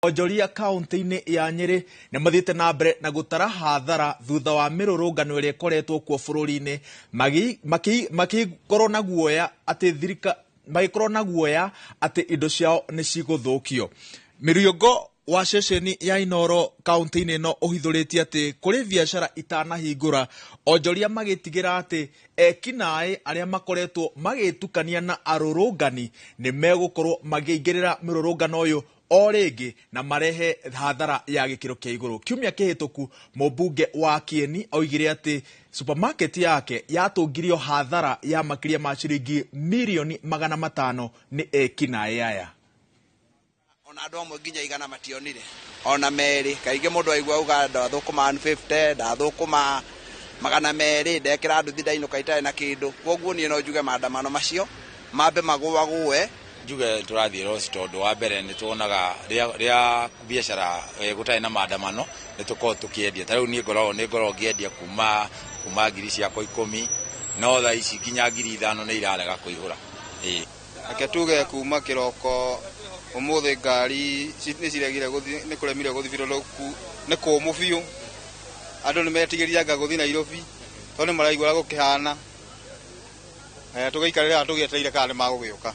Onjoria kaunti-ini ya Nyeri nĩ mathiĩte na mbere na gũtara hathara thutha wa mĩrũrũngano ĩrĩa ĩkoretwo kuo bũrũri-inĩ magĩkorwo na guoya atĩ indo ciao nĩ cigũthũkio. Mĩrĩongo wa ceceni ya Inooro kaunti-inĩ ĩno ũhithũrĩtie atĩ kũrĩ biacara itanahingũra, onjoria magĩtigĩra atĩ ekinaĩ arĩa makoretwo magĩtukania na arũrũngani nĩ megũkorwo magĩingĩrĩra mĩrũrũngano ũyũ o rĩngĩ na marehe hathara ya gĩkĩro kĩa igũrũ. Kiumia kĩhĩtũku mũmbunge wa Kieni oigire atĩ supermarket yake yatũngirio hathara ya makĩria ma ciringi mirioni 500 nĩ ekinaĩ aya. Ona andũ amwe nginya igana mationire ona merĩ, kaingĩ mũndũ aigua auga ndathũkũma 150 ndathũkũma 200 ndekĩra nduthi ndainũka itarĩ na kĩndũ. Koguo niĩ no njuge maandamano macio mambe magũe njuge tũrathiĩ rosi tondũ wa mbere nĩ tuonaga rĩa biacara gũtarĩ na maandamano nĩ tũkorwo tũkĩendia. Ta rĩu niĩ ngoragwo ngĩendia kuma ngiri ciakwa 10 no thaa ici nginya ngiri 5 nĩ irarega kũihũra. Ake tuge kuma kĩroko ũmũthĩ ngari nĩ ciregire gũthiĩ, nĩ kũremire gũthiĩ Birũrũku, nĩ kũmũ biũ, andũ nĩ metigĩrire anga gũthiĩ Nairobi tondũ nĩ maraigua gũkĩhana, tũgĩikarĩra tũgĩetereire kana nĩ magũgĩũka.